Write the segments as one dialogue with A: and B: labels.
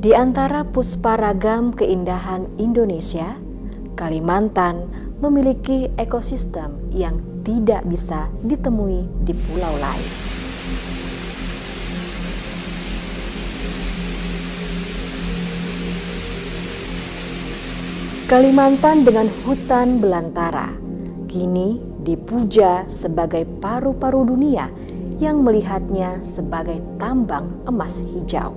A: Di antara pusparagam keindahan Indonesia, Kalimantan memiliki ekosistem yang tidak bisa ditemui di pulau lain. Kalimantan dengan hutan belantara kini dipuja sebagai paru-paru dunia yang melihatnya sebagai tambang emas hijau.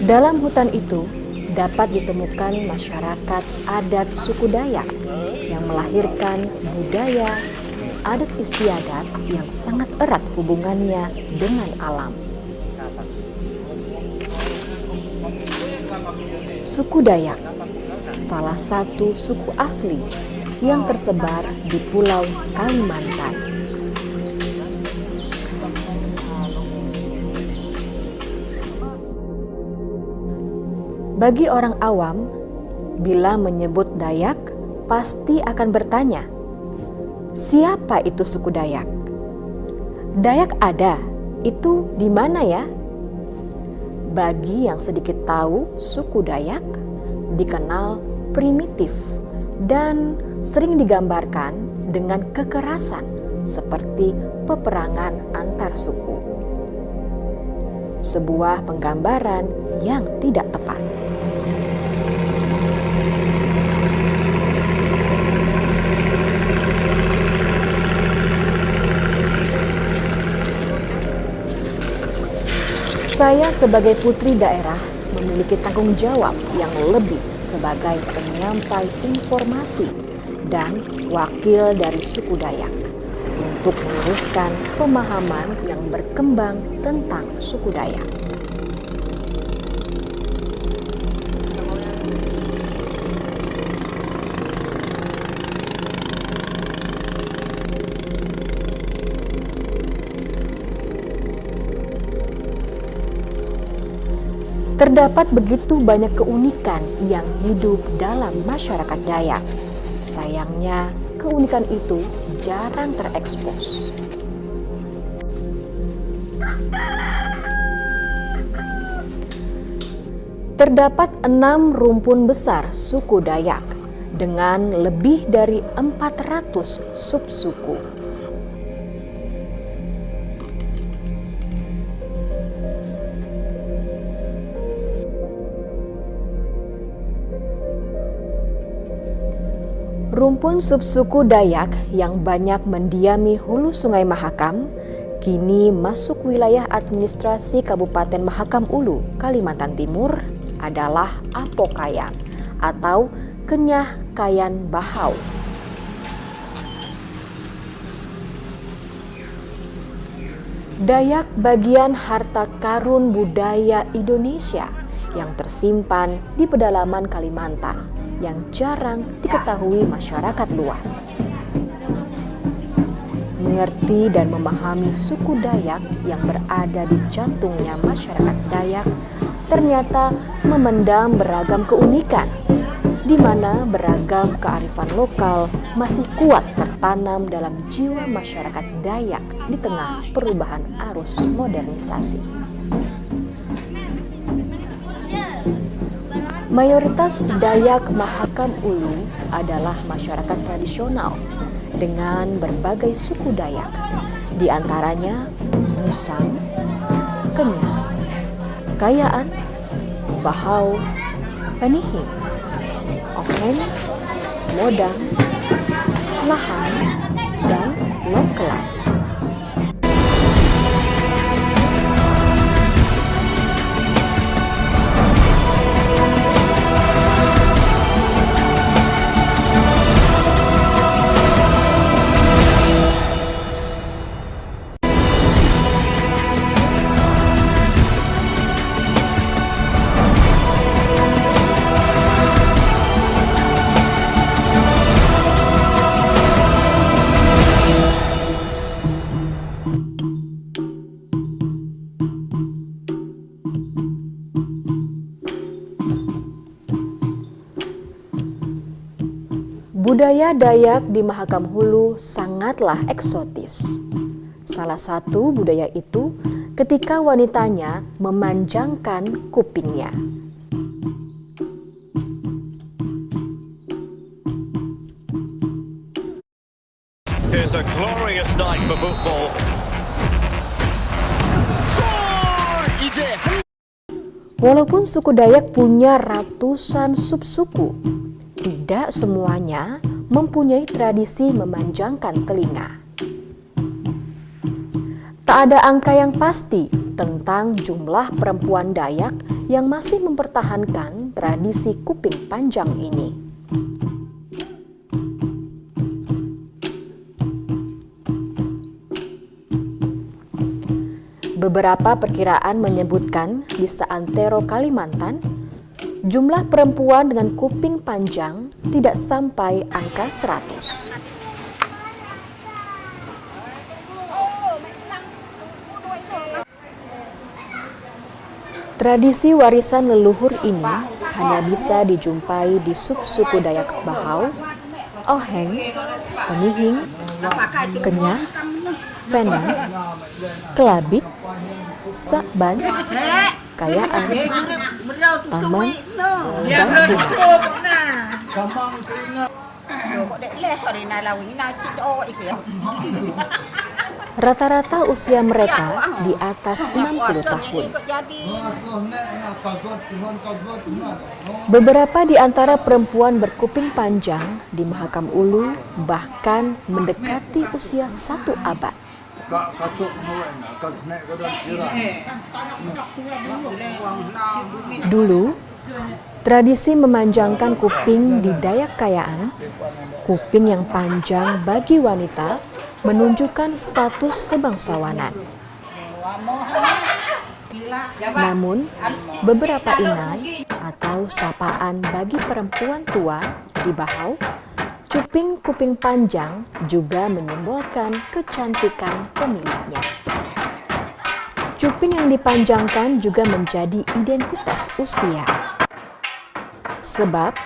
A: Dalam hutan itu dapat ditemukan masyarakat adat suku Dayak yang melahirkan budaya adat istiadat yang sangat erat hubungannya dengan alam. Suku Dayak, salah satu suku asli yang tersebar di Pulau Kalimantan. Bagi orang awam, bila menyebut Dayak, pasti akan bertanya, siapa itu suku Dayak? Dayak ada, itu di mana ya? Bagi yang sedikit tahu, suku Dayak dikenal primitif dan sering digambarkan dengan kekerasan seperti peperangan antar suku. Sebuah penggambaran yang tidak tepat. Saya sebagai putri daerah memiliki tanggung jawab yang lebih sebagai penyampai informasi dan wakil dari suku Dayak untuk meneruskan pemahaman yang berkembang tentang suku Dayak. Terdapat begitu banyak keunikan yang hidup dalam masyarakat Dayak. Sayangnya, keunikan itu jarang terekspos. Terdapat 6 rumpun besar suku Dayak dengan lebih dari 400 subsuku. Rumpun subsuku Dayak yang banyak mendiami hulu Sungai Mahakam kini masuk wilayah administrasi Kabupaten Mahakam Ulu, Kalimantan Timur adalah Apokayan atau Kenyah Kayan Bahau. Dayak bagian harta karun budaya Indonesia yang tersimpan di pedalaman Kalimantan yang jarang diketahui masyarakat luas. Mengerti dan memahami suku Dayak yang berada di jantungnya masyarakat Dayak ternyata memendam beragam keunikan, di mana beragam kearifan lokal masih kuat tertanam dalam jiwa masyarakat Dayak di tengah perubahan arus modernisasi. Mayoritas Dayak Mahakam Ulu adalah masyarakat tradisional dengan berbagai suku Dayak, di antaranya Musang, Kenyah, Kayaan, Bahau, Panihing, Ohen, Modang, Lahan, dan Longkelan. Budaya Dayak di Mahakam Hulu sangatlah eksotis. Salah satu budaya itu ketika wanitanya memanjangkan kupingnya.
B: Here's a glorious night for football.
A: Walaupun suku Dayak punya ratusan subsuku, tidak semuanya mempunyai tradisi memanjangkan telinga. Tak ada angka yang pasti tentang jumlah perempuan Dayak yang masih mempertahankan tradisi kuping panjang ini. Beberapa perkiraan menyebutkan di seantero Kalimantan, jumlah perempuan dengan kuping panjang tidak sampai angka 100. Tradisi warisan leluhur ini hanya bisa dijumpai di subsuku Dayak Bahau, Oheng, Penihing, Kenyah, Penang, Kelabit, Sakban, Kayaan, Taman, dan rata-rata usia mereka di atas 60 tahun. Beberapa di antara perempuan berkuping panjang di Mahakam Ulu bahkan mendekati usia 1 abad. Dulu, tradisi memanjangkan kuping di Dayak Kayaan, kuping yang panjang bagi wanita menunjukkan status kebangsawanan. Namun, beberapa inai atau sapaan bagi perempuan tua di Bahau, cuping kuping panjang juga menyimbolkan kecantikan pemiliknya. Cuping yang dipanjangkan juga menjadi identitas usia. Sebab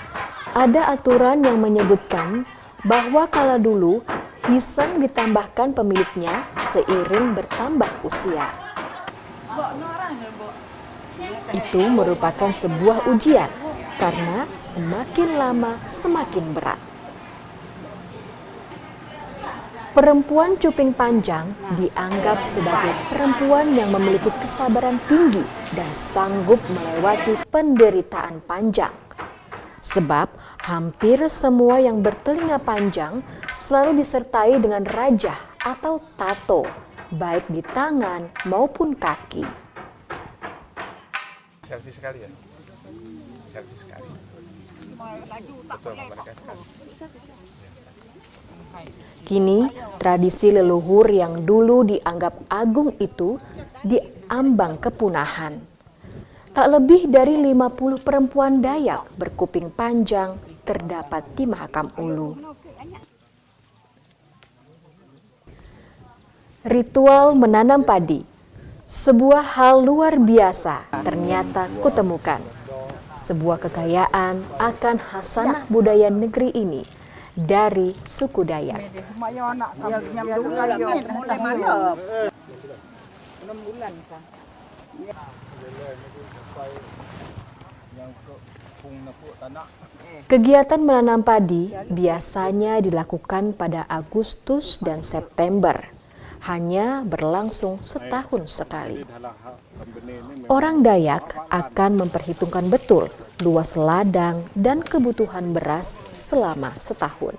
A: ada aturan yang menyebutkan bahwa kala dulu hisang ditambahkan pemiliknya seiring bertambah usia. Itu merupakan sebuah ujian karena semakin lama semakin berat. Perempuan cuping panjang dianggap sebagai perempuan yang memiliki kesabaran tinggi dan sanggup melewati penderitaan panjang. Sebab hampir semua yang bertelinga panjang selalu disertai dengan rajah atau tato, baik di tangan maupun kaki.
C: Selfie sekali ya? Selfie sekali. Betul, mereka sekali.
A: Kini, tradisi leluhur yang dulu dianggap agung itu diambang kepunahan. Tak lebih dari 50 perempuan Dayak berkuping panjang terdapat di Mahakam Ulu. Ritual menanam padi, sebuah hal luar biasa ternyata kutemukan. Sebuah kekayaan akan hasanah budaya negeri ini dari suku Dayak. Kegiatan menanam padi biasanya dilakukan pada Agustus dan September, hanya berlangsung setahun sekali. Orang Dayak akan memperhitungkan betul luas ladang dan kebutuhan beras selama setahun.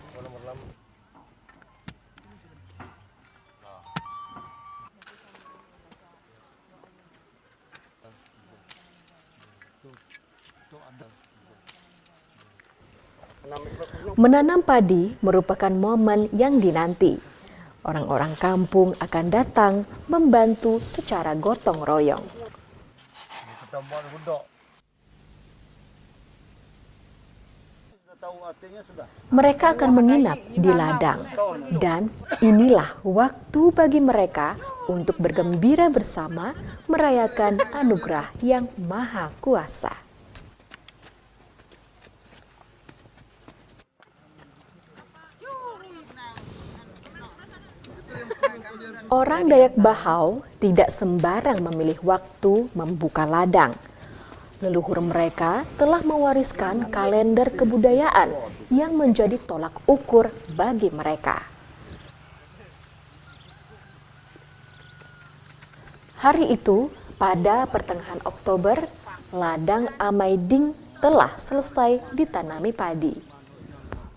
A: Menanam padi merupakan momen yang dinanti. Orang-orang kampung akan datang membantu secara gotong royong. Mereka akan menginap di ladang, dan inilah waktu bagi mereka untuk bergembira bersama merayakan anugerah yang maha kuasa. Orang Dayak Bahau tidak sembarang memilih waktu membuka ladang. Leluhur mereka telah mewariskan kalender kebudayaan yang menjadi tolak ukur bagi mereka. Hari itu, pada pertengahan Oktober, ladang Amaiding telah selesai ditanami padi.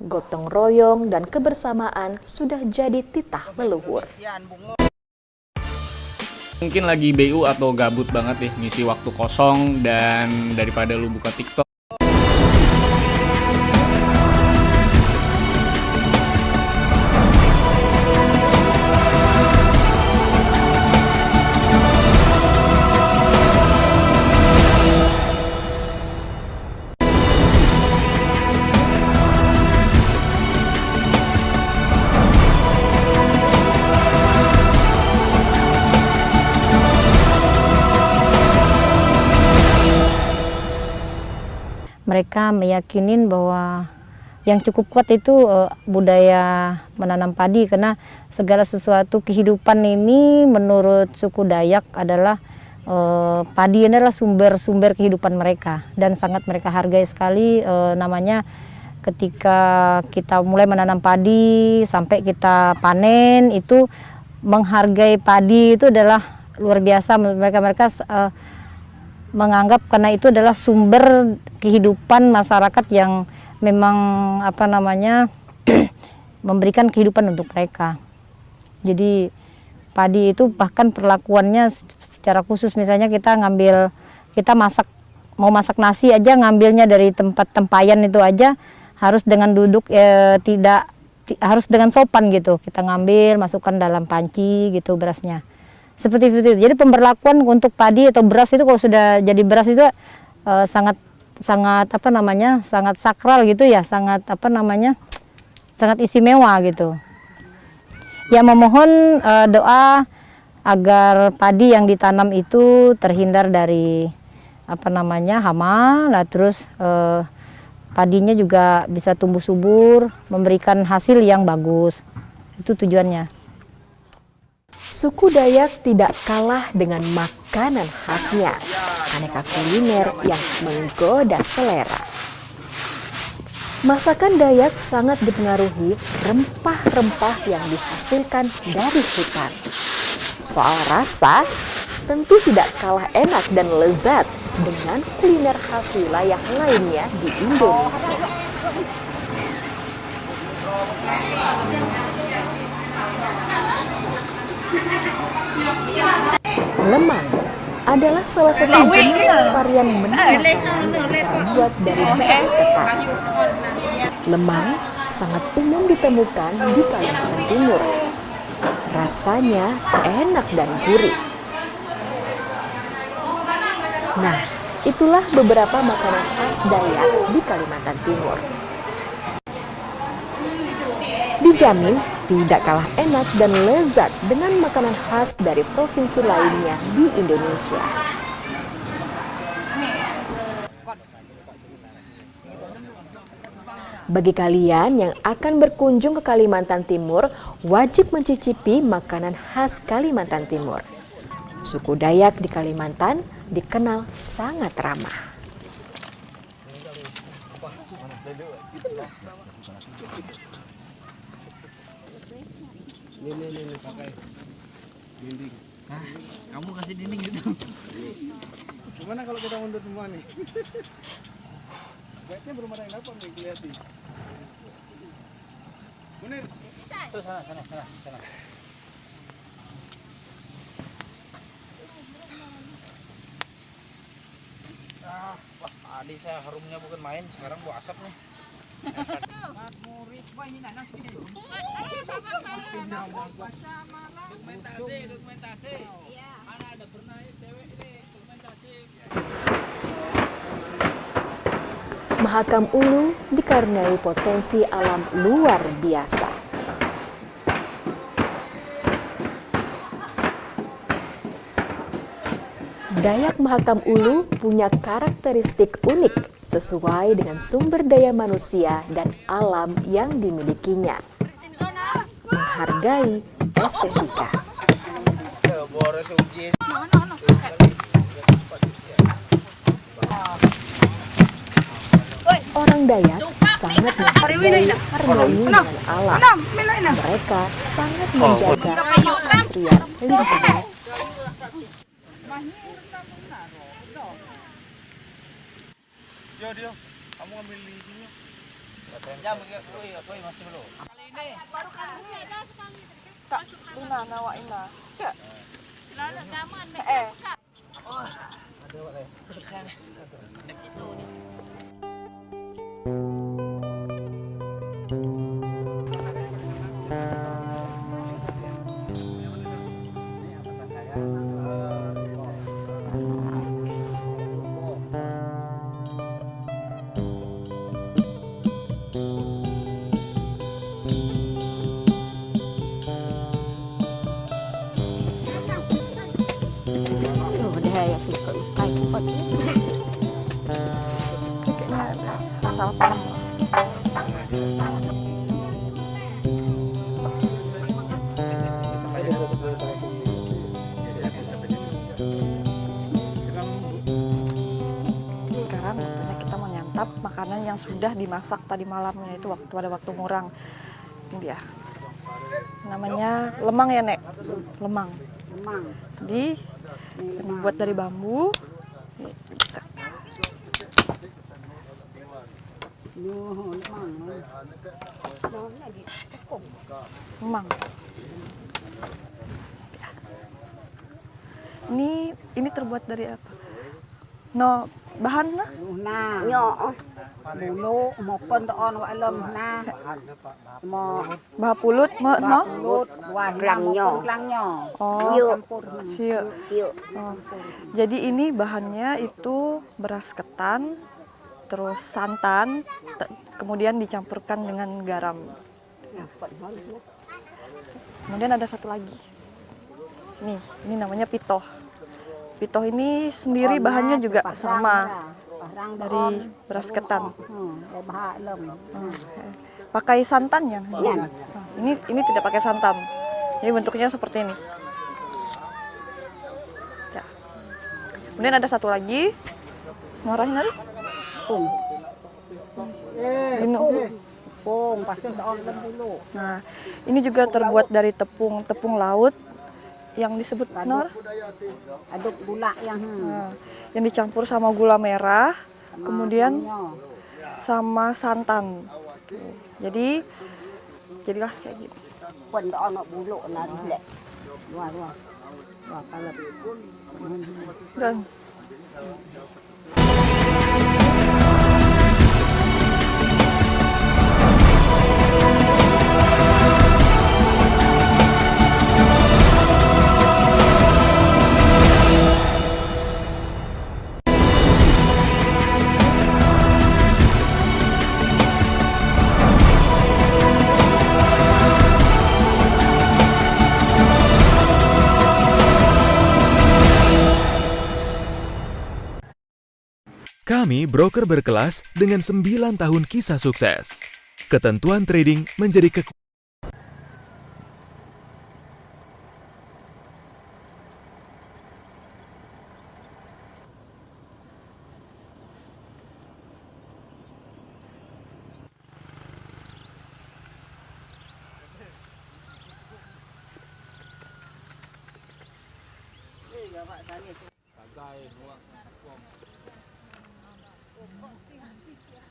A: Gotong royong dan kebersamaan sudah jadi titah leluhur.
D: Mungkin lagi BU atau gabut banget nih, ngisi waktu kosong, dan daripada lu buka TikTok.
E: Mereka meyakinin bahwa yang cukup kuat itu budaya menanam padi, karena segala sesuatu kehidupan ini menurut suku Dayak adalah padi adalah sumber kehidupan mereka, dan sangat mereka hargai sekali namanya ketika kita mulai menanam padi sampai kita panen itu menghargai padi itu adalah luar biasa menurut mereka. Menganggap karena itu adalah sumber kehidupan masyarakat yang memang memberikan kehidupan untuk mereka. Jadi padi itu bahkan perlakuannya secara khusus, misalnya kita mau masak nasi aja, ngambilnya dari tempat tempayan itu aja harus dengan duduk harus dengan sopan gitu. Kita ngambil, masukkan dalam panci gitu berasnya. Seperti itu. Jadi pemberlakuan untuk padi atau beras itu kalau sudah jadi beras itu sangat sakral gitu ya, sangat istimewa gitu. Ya, memohon doa agar padi yang ditanam itu terhindar dari hama, lah terus padinya juga bisa tumbuh subur, memberikan hasil yang bagus. Itu tujuannya.
A: Suku Dayak tidak kalah dengan makanan khasnya, aneka kuliner yang menggoda selera. Masakan Dayak sangat dipengaruhi rempah-rempah yang dihasilkan dari hutan. Soal rasa, tentu tidak kalah enak dan lezat dengan kuliner khas wilayah lainnya di Indonesia. Lemang adalah salah satu jenis varian menu makanan yang terbuat dari beras ketan. Lemang sangat umum ditemukan di Kalimantan Timur. Rasanya enak dan gurih. Nah, itulah beberapa makanan khas Dayak di Kalimantan Timur. Dijamin tidak kalah enak dan lezat dengan makanan khas dari provinsi lainnya di Indonesia. Bagi kalian yang akan berkunjung ke Kalimantan Timur, wajib mencicipi makanan khas Kalimantan Timur. Suku Dayak di Kalimantan dikenal sangat ramah.
F: Ini pakai dinding. Hah? Kamu kasih dinding gitu? Gimana kalau kita mundur semua nih? Kayaknya belum ada yang dapat nih, kelihatan. Munir. Sana. Wah, tadi saya harumnya bukan main, sekarang bau asap nih. Dokumentasi. Mana ada pernah cewek ini dokumentasi.
A: Mahakam Ulu dikaruniai potensi alam luar biasa. Dayak Mahakam Ulu punya karakteristik unik sesuai dengan sumber daya manusia dan alam yang dimilikinya. Menghargai estetika. Orang Dayak sangat menghargai harmoni dengan alam. Mereka sangat menjaga keasrian lingkungan.
C: Dia, kamu ambil ini.
G: Sekarang waktunya kita menyantap makanan yang sudah dimasak tadi malamnya, itu pada waktu ngurang. Ini dia. Namanya lemang ya, Nek? Lemang. Dibuat dari bambu. Lemang. Ini terbuat dari apa? No, bahannya?
H: Nhỏ bulu maupun doon wa lem na mo
G: Baha pulut, no?
H: lut wa
I: Klangnya.
H: klangnya
G: Oh, siu.
I: Siu.
G: Oh. Jadi ini bahannya itu beras ketan, terus santan, kemudian dicampurkan dengan garam. Kemudian ada satu lagi. Nih, ini namanya pitoh. Pitoh ini sendiri bahannya juga sama dari beras ketan.
H: baha lem
G: Pakai santan ya?
H: Iya.
G: Ini tidak pakai santan. Jadi bentuknya seperti ini. Ya. Kemudian ada satu lagi. Ngarahin tadi? Ini.
H: pung pasti doon lem dulu
G: Nah, ini juga terbuat dari tepung laut yang disebut nor,
H: aduk gula yang
G: nah, yang dicampur sama gula merah, kemudian sama santan. Tuh. Jadilah kayak gini.
H: pun doon bulu na lek wah kalep
G: Dan
J: Kami broker berkelas dengan 9 tahun kisah sukses. Ketentuan trading menjadi kekuatan.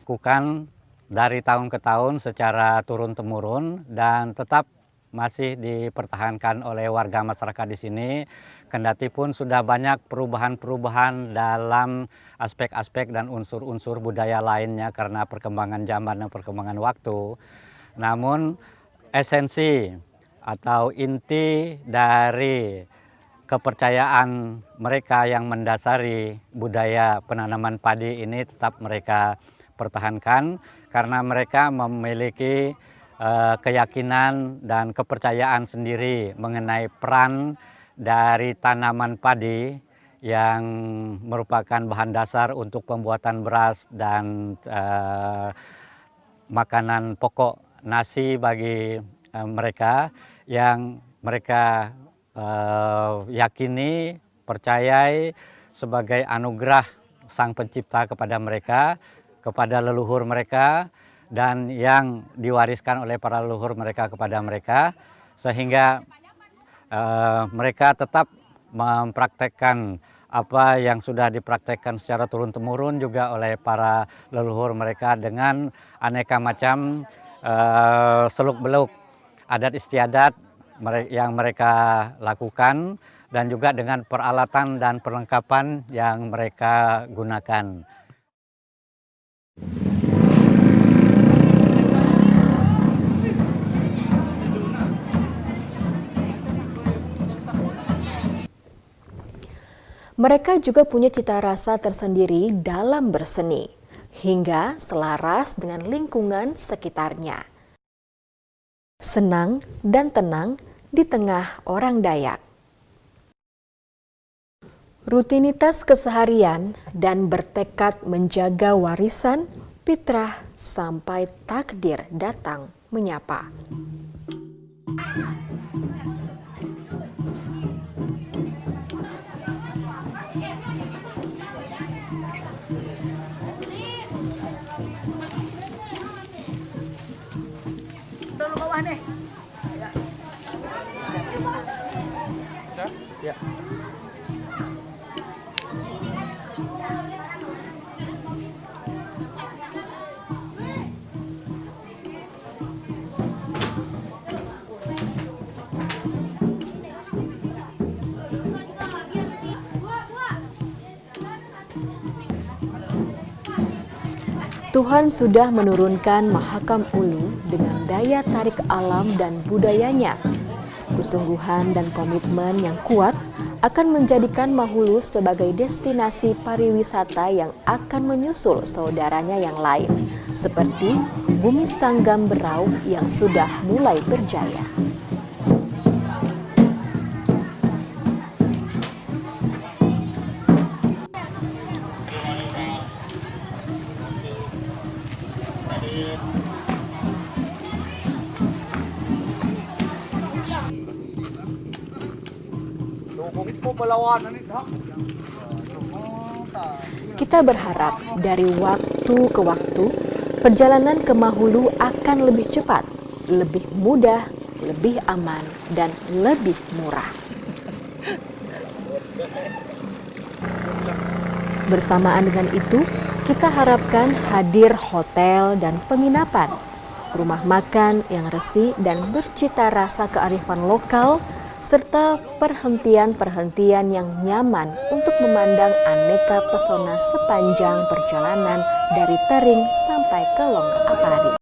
K: Lakukan dari tahun ke tahun secara turun-temurun dan tetap masih dipertahankan oleh warga masyarakat di sini. Kendati pun sudah banyak perubahan-perubahan dalam aspek-aspek dan unsur-unsur budaya lainnya karena perkembangan zaman dan perkembangan waktu. Namun esensi atau inti dari kepercayaan mereka yang mendasari budaya penanaman padi ini tetap mereka pertahankan karena mereka memiliki keyakinan dan kepercayaan sendiri mengenai peran dari tanaman padi yang merupakan bahan dasar untuk pembuatan beras dan makanan pokok nasi bagi mereka yang mereka yakini, percayai sebagai anugerah Sang Pencipta kepada mereka, kepada leluhur mereka, dan yang diwariskan oleh para leluhur mereka kepada mereka, sehingga mereka tetap mempraktekkan apa yang sudah dipraktekkan secara turun-temurun juga oleh para leluhur mereka dengan aneka macam seluk-beluk adat istiadat yang mereka lakukan, dan juga dengan peralatan dan perlengkapan yang mereka gunakan.
A: Mereka juga punya cita rasa tersendiri dalam berseni, hingga selaras dengan lingkungan sekitarnya. Senang dan tenang di tengah orang Dayak. Rutinitas keseharian dan bertekad menjaga warisan fitrah sampai takdir datang menyapa.
F: Ya.
A: Tuhan sudah menurunkan Mahakam Ulu dengan daya tarik alam dan budayanya. Kesungguhan dan komitmen yang kuat akan menjadikan Mahulu sebagai destinasi pariwisata yang akan menyusul saudaranya yang lain, seperti Bumi Sanggam Berau yang sudah mulai berjaya. Kita berharap dari waktu ke waktu, perjalanan ke Mahulu akan lebih cepat, lebih mudah, lebih aman, dan lebih murah. Bersamaan dengan itu, kita harapkan hadir hotel dan penginapan, rumah makan yang resmi dan bercita rasa kearifan lokal, serta perhentian-perhentian yang nyaman untuk memandang aneka pesona sepanjang perjalanan dari Tering sampai ke Long Apari.